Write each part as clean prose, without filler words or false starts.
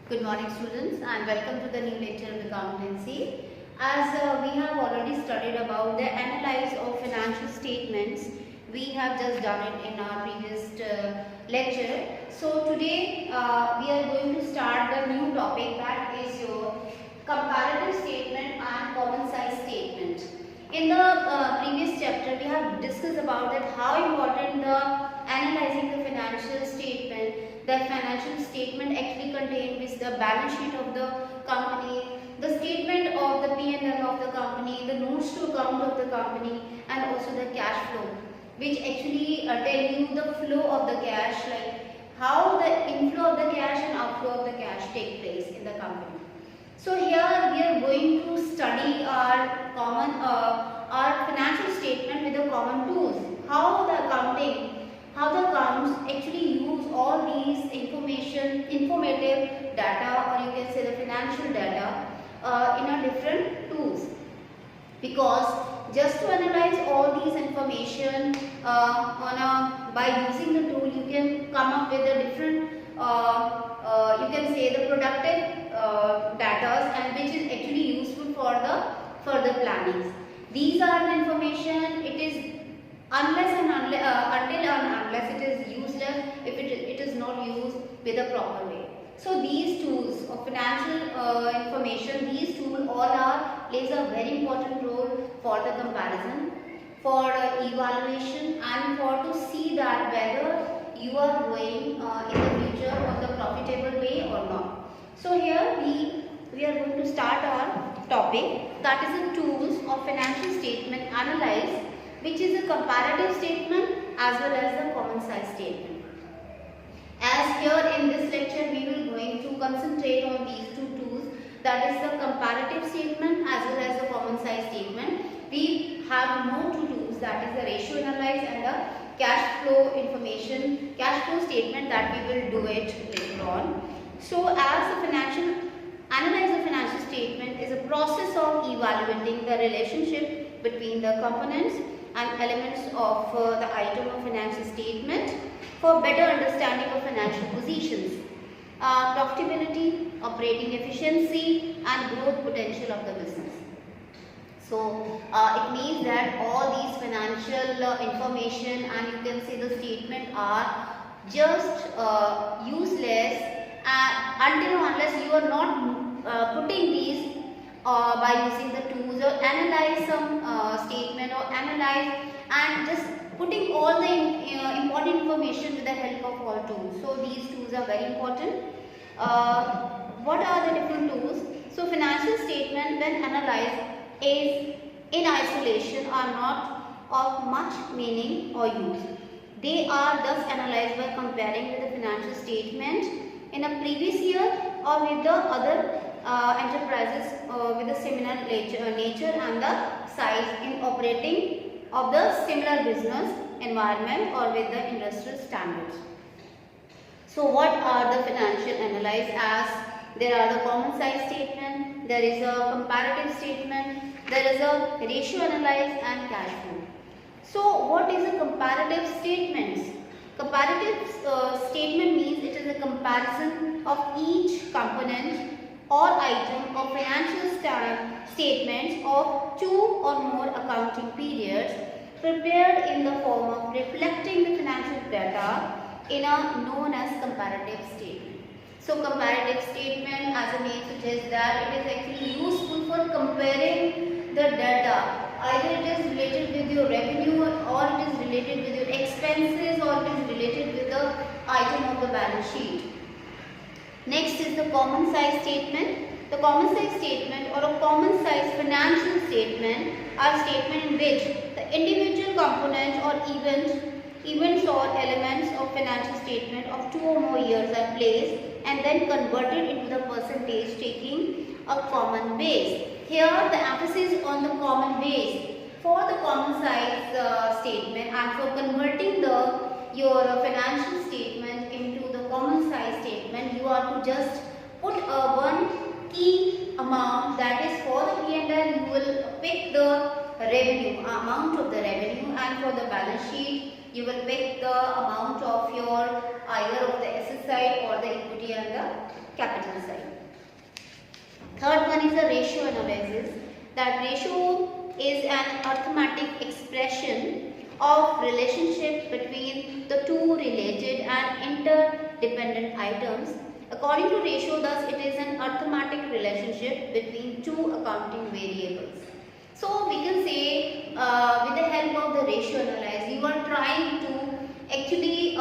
Good morning students and welcome to the new lecture of accountancy. As we have already studied about the analysis of financial statements, we have just done it in our previous lecture. So today we are going to start the new topic, that is your comparative statement and common size statement. In the previous chapter we have discussed about that how important the analyzing the financial statement. The financial statement actually contains the balance sheet of the company, the statement of the P&L of the company, the notes to account of the company, and also the cash flow, which actually tell you the flow of the cash, like how the inflow of the cash and outflow of the cash take place in the company. So here we are going to study our our financial statement with the common tools. How the accounts actually use all these informative data, or you can say the financial data in a different tools. Because just to analyze all these information by using the tool, you can come up with a different you can say the productive data, and which is actually useful for the further plannings. These are the information. It is unless it is useless if it is not used with a proper way. So these tools of financial information, these tools all plays a very important role for the comparison, for evaluation, and for to see that whether you are going in the future on the profitable way or not. So here we are going to start our topic, that is the tools of financial statement analyze, which is a comparative statement as well as the common size statement. As here in this lecture we will going to concentrate on these two tools, that is the comparative statement as well as the common size statement. We have more two tools, that is the ratio analyze and the cash flow statement, that we will do it later on. So as the analyze the financial statement is a process of evaluating the relationship between the components and elements of the item of financial statement for better understanding of financial positions, profitability, operating efficiency, and growth potential of the business. So it means that all these financial information, and you can say the statement, are just useless unless you are not putting these by using the tools, or analyze some statement, or analyze and just putting all the important information with the help of all tools. So these tools are very important. What are the different tools? So financial statement when analyzed is in isolation are not of much meaning or use. They are thus analyzed by comparing with the financial statement in a previous year or with the other enterprises with a similar nature and the size in operating of the similar business environment or with the industrial standards. So what are the financial analysis? As there are the common size statement, there is a comparative statement, there is a ratio analysis and cash flow. So what is a comparative statement? Comparative statement means it is a comparison of each component or item of financial statements of two or more accounting periods prepared in the form of reflecting the financial data in a known as comparative statement. So comparative statement, as the name suggests, that it is actually useful for comparing the data. Either it is related with your revenue, or it is related with your expenses, or it is related with the item of the balance sheet. Next is the common size statement. The common size statement or a common size financial statement are statements in which the individual components or events or elements of financial statement of 2 or more years are placed and then converted into the percentage taking a common base. Here the emphasis on the common base. For the common size statement and for converting your financial statement into the common size statement, you are to just put one key amount, that is for the P&L you will pick the revenue, amount of the revenue, and for the balance sheet you will pick the amount of your either of the asset side or the equity and the capital side. Third one is the ratio analysis. That ratio is an arithmetic expression of relationship between the two related and interdependent items. According to ratio, thus it is an arithmetic relationship between two accounting variables. So we can say with the help of the ratio analysis, you are trying to actually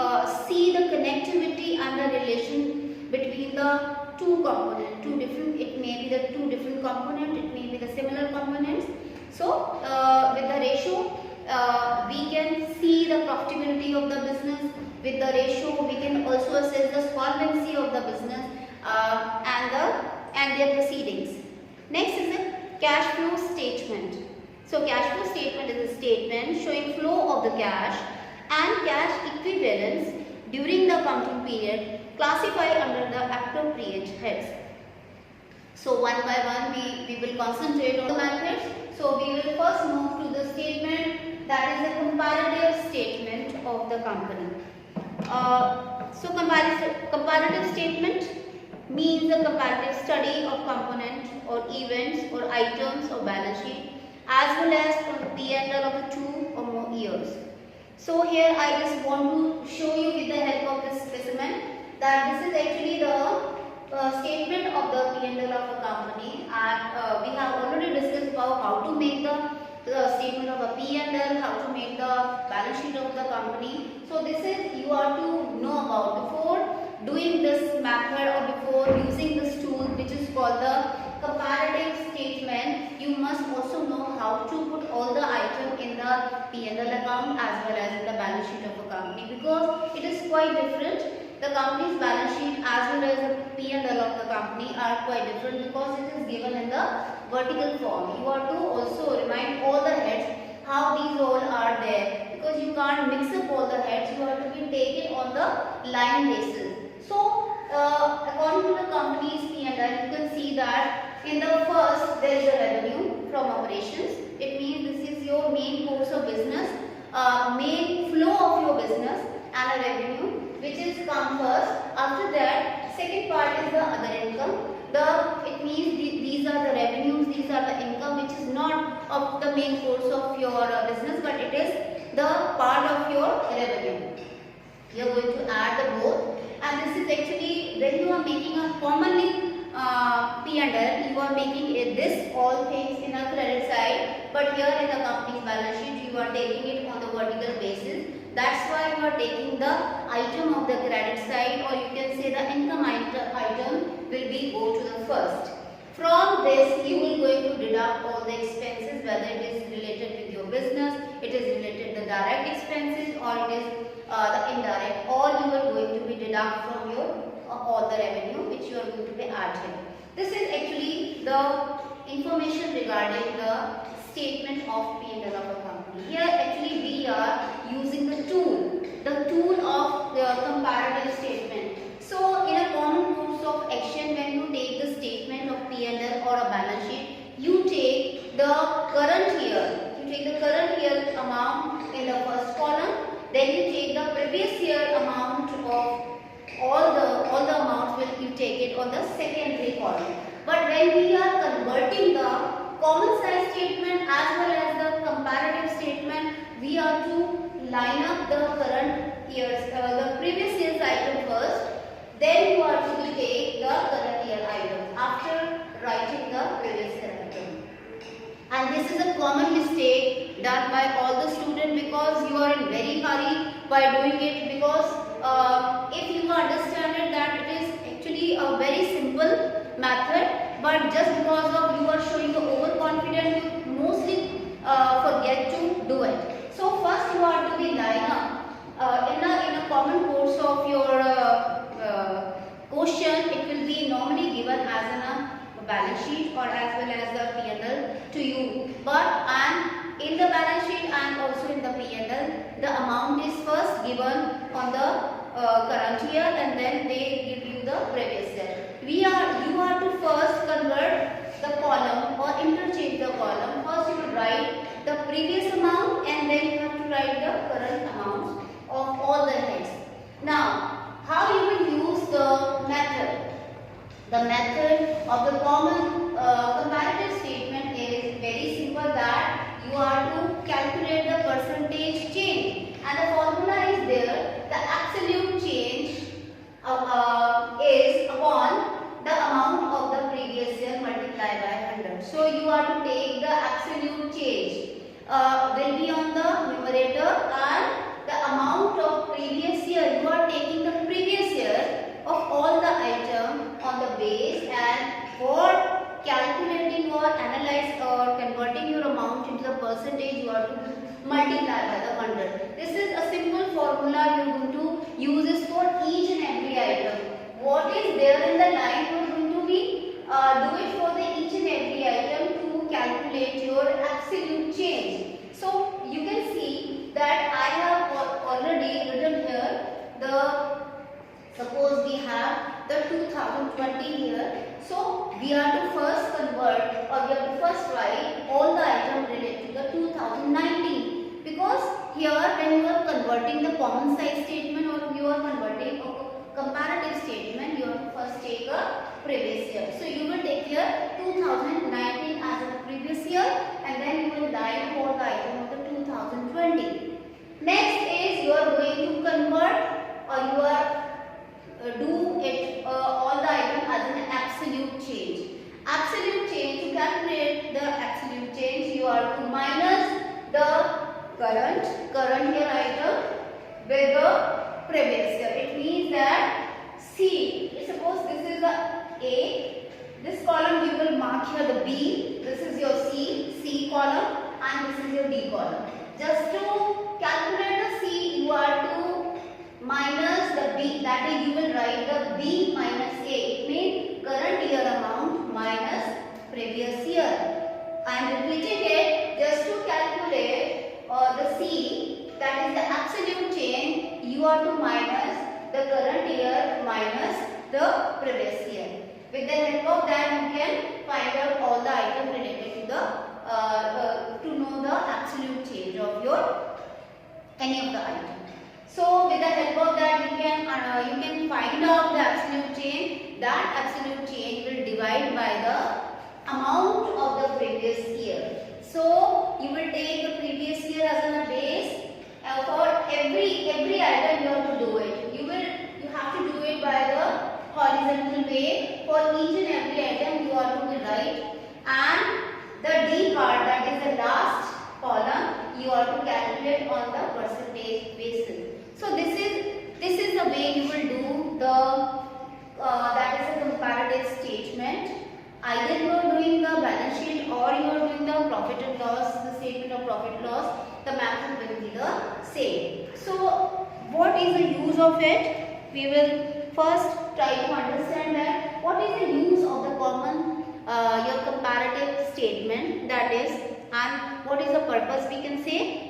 see the connectivity and the relation between the two components, it may be the two different components, it may be the similar components. So with the ratio, we can see the profitability of the business. With the ratio, we can also assess the solvency of the business and their proceedings. Next is a cash flow statement. So cash flow statement is a statement showing flow of the cash and cash equivalents during the accounting period, classified under the appropriate heads. So one by one we will concentrate on the methods. So we will first move to the statement, that is a comparative statement of the company. So comparative statement means a comparative study of components or events or items or balance sheet as well as from the P&L of the 2 or more years. So here I just want to show you with the help of this specimen that this is actually the statement of the P&L of a company, and we have already discussed about how to make the statement of a P&L, how to make the balance sheet of the company. So this is you are to know about before doing this method or before using this tool which is called the comparative statement. You must also know how to put all the items in the P&L account as well as in the balance sheet of a company, because it is quite different. The company's balance sheet as well as the P&L of the company are quite different because it is given in the vertical form. You are to also remind all the heads how these all are there, because you can't mix up all the heads. You have to be taken on the line basis. So according to the company's P&L, you can see that in the first there is a revenue from operations. It means this is your main course of business, main flow of your business, and a revenue which is come first. After that, second part is the other income. It means these are the revenues, these are the income which is not of the main course of your business, but it is the part of your revenue. You are going to add the both, and this is actually when you are making a commonly P&L, you are making this all things in a credit side, but here in the company's balance sheet you are taking it on the vertical basis. That's why you are taking the item of the credit side, or you can say the income item will be go to the first. From this you will going to deduct all the expenses, whether it is related with your business, it is related to the direct expenses, or it is the indirect. All you are going to be deduct from your all the revenue which you are going to be adding. This is actually the information regarding the statement of P&L of a company. Here actually we are using the tool of the comparative statement. So in a common course of action, when you take the statement of P&L or a balance sheet, you take the current year. You take the current year amount in the first column, then you take the previous year amount of all the amounts will you take it on the secondary column. But when we are converting the common size statement as well as the comparative statement, we are to line up the current years, the previous year's item first, then you are to take the current year item after writing the previous year item. And this is a common mistake done by all the students, because you are in very hurry by doing it, because if you understand it that it is actually a very simple method, but just because of you are showing the overconfidence, you mostly forget to do it. So first you are to be line up in a common course of your question. It will be normally given as a balance sheet or as well as the P&L to you, but in the balance sheet and also in the P&L, the amount is first given on the current year, and then they give you the previous year. You are to first convert the column or interchange the column. First you will write the previous amount, and then you have to write the current amounts of all the heads. Now, how you will use the method? of the common comparative statement is very simple, that you are to calculate the percentage change, and the formula is there. The absolute change is upon the amount of the previous year multiplied by 100. So you are to take the absolute change will be on the numerator, and the amount of previous year, you are taking the previous year of all the item on the base, and for calculating or analyze or converting your amount into the percentage, you are to multiply by the 100. This is a simple formula you are going to use this for each and every item. What is there in the line, you are going to be do it for the each and every item to calculate your absolute change. So you can see that I have already written here the, suppose we have the 2020 here. So we are to first convert, or we are to first write all the items related to the 2019, because here when you are converting the common size statement or you are converting a comparative statement, you have to first take a previous year. So you will take here 2019 as a previous year, and then you will write for the item of the 2020. Next is you are going to convert, or you are do it all the item as an absolute change. Absolute change, to calculate the absolute change, you are to minus the current year item with the previous year. It means that C, suppose this is the A, this column you will mark here the B, this is your C column, and this is your D column. Just to calculate the C, you are to minus the B, that is you will write the B minus A. It means current year amount minus previous year. I am repeating it, just to calculate the C, that is the absolute change, you are to minus the current year minus the previous year. With the help of that, you can find out all the items related to the to know the absolute change of your any of the item. So with the help of that, you can find out the absolute change. That absolute change will divide by the amount of the previous year. So you will take the previous year as a base. For every item you have to do it. You have to do it by the horizontal way. For each and every item you are to write, and the D part, that is the last column, you are to calculate on the percentage basis. So this is the way you will do the that is a comparative statement. Either you are doing the balance sheet or you are doing the profit and loss, the statement of profit loss, the method will be the same. So what is the use of it? We will first try to understand that what is the use of the common your comparative statement, that is, and what is the purpose, we can say.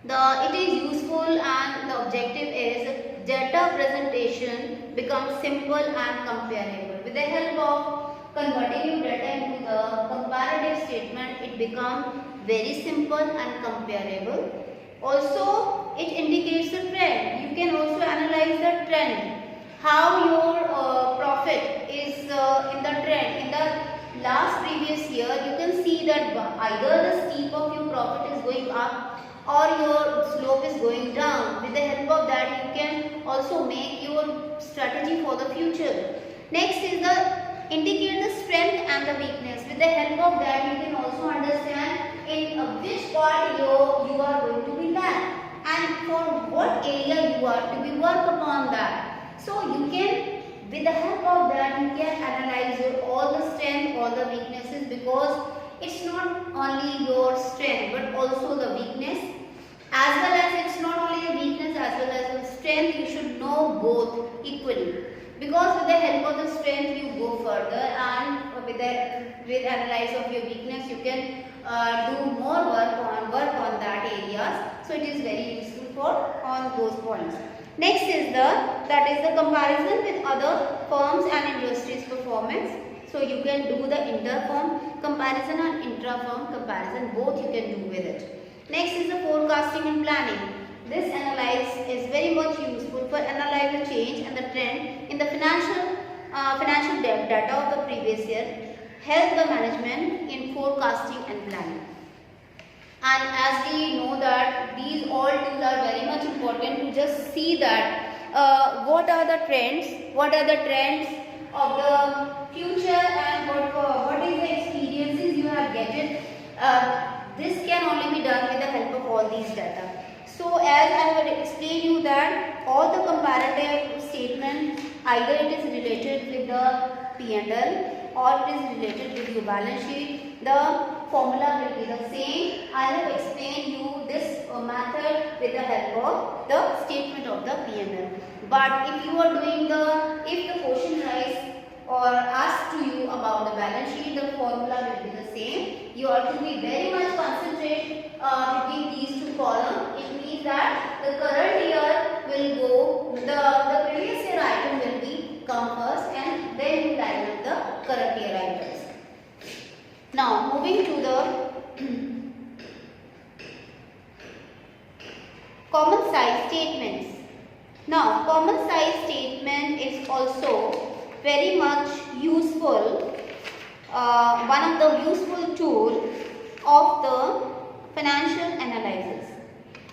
It is useful, and the objective is data presentation becomes simple and comparable. With the help of converting your data into the comparative statement, it becomes very simple and comparable. Also, it indicates the trend. You can also analyze the trend, how your profit is in the trend. In the last previous year, you can see that either the steep of your profit is going up or your slope is going down. With the help of that, you can also make your strategy for the future. Next is the indicate the strength and the weakness. With the help of that, you can also understand in which part you are going to be done, and for what area you are to be work upon that. So you can, with the help of that, you can analyze all the strength, all the weaknesses, because it's not only your strength but also the weakness, as well as it's not only the weakness as well as the strength. You should know both equally, because with the help of the strength you go further, and with analyze of your weakness you can do more work on that areas. So it is very useful for on those points. Next is that is the comparison with other firms and industries performance. So you can do the inter-firm comparison and intra-firm comparison, both you can do with it. Next is the forecasting and planning. This analysis is very much useful for analyzing the change and the trend in the financial financial data of the previous year help the management in forecasting and planning. And as we know that these all tools are very much important to just see that what are the trends of the future, and what is the experiences you have getted. This can only be done with the help of all these data. So as I will explain you that all the comparative statement, either it is related with the P&L or it is related with your balance sheet, the formula will be the same. I have explained you this method with the help of the statement of the P&L. But if you are doing if the question rise or asked to you about the balance sheet, the formula will be the same. You have to be very much concentrate between these two columns. It means that the current year will go, the previous year item will be come first, and then you line up the current year items. Now moving to the common size statements. Now common size statement is also very much useful, one of the useful tool of the financial analysis.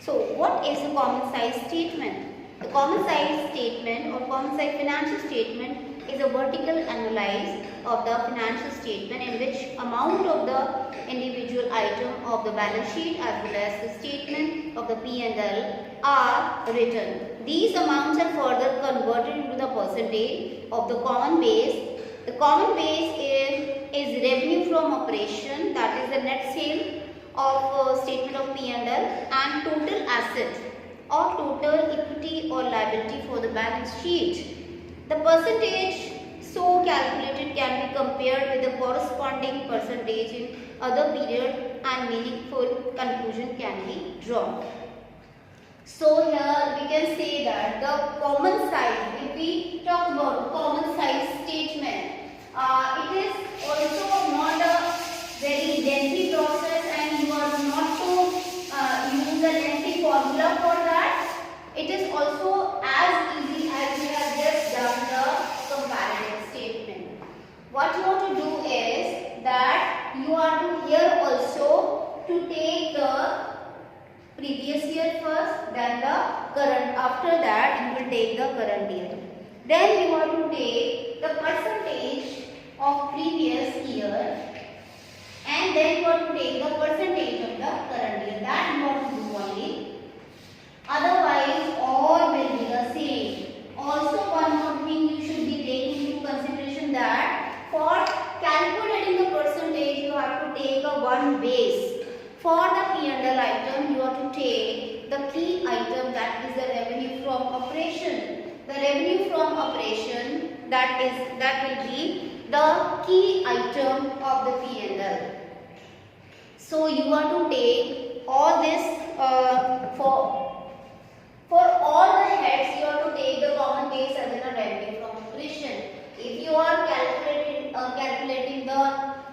So what is a common size statement? The common size statement or common size financial statement is a vertical analysis of the financial statement in which amount of the individual item of the balance sheet as well as the statement of the P&L are written. These amounts are further converted into the percentage of the common base. The common base is revenue from operation, that is the net sale of statement of P&L, and total asset or total equity or liability for the balance sheet. The percentage so calculated can be compared with the corresponding percentage in other period and meaningful conclusion can be drawn. So here we can say that the common size, if we talk about common size statement, it is also not a very lengthy process, and you are not to use a lengthy formula for that. It is also as easy as we have just done the comparative statement. What you want to do is that you are to here also to take the previous year first, then the current. After that you will take the current year. Then you want to take the percentage of previous year, and then you want to take the percentage of the current year. That you want to do only. Otherwise all will be the same. Also one more thing you should be taking into consideration, that for calculating the percentage you have to take a one base. For the P&L item you have to take the key item, that is the revenue from operation. The revenue from operation, that will be the key item of the P&L. So you want to take all this for all the heads you have to take the common base as a revenue from operation. If you are calculating the,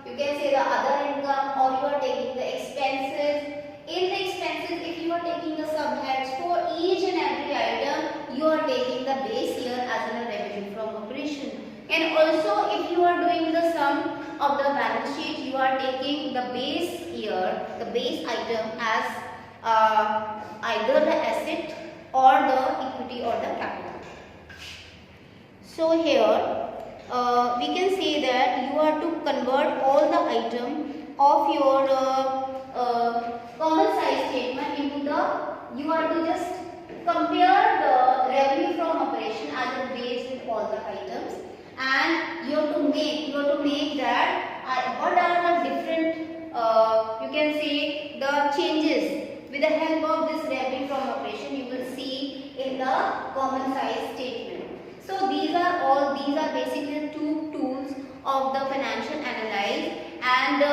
you can say the other income, or you are taking the expenses. In the expenses, if you are taking the subheads for each and every item, you are taking the base year as a revenue from operation. And also if you are doing the sum of the balance sheet, you are taking the base year, the base item as either the asset or the equity or the capital. So here we can say that you are to convert all the item of your common size statement into you are to just compare the revenue from operation as a base with all the items, and you have to make that what are the different you can say the changes with the help of this revenue from operation you will see in the common size statement. So these are basically the two tools of the financial analysis, and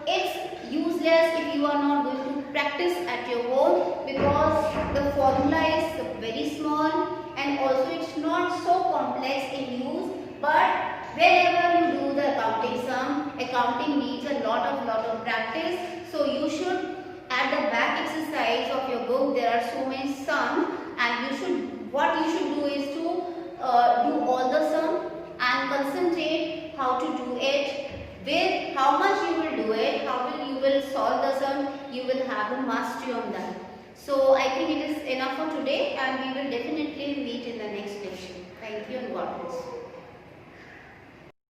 it's useless if you are not going to practice at your home, because the formula is very small and also it's not so complex in use. But whenever you do the accounting sum, accounting needs a lot of practice. So you should, at the back exercise of your book, there are so many sums, and what you should do is to do all the sum and concentrate how to do it, with how much you will do it, you will solve the sum, you will have a mastery on that. So I think it is enough for today, and we will definitely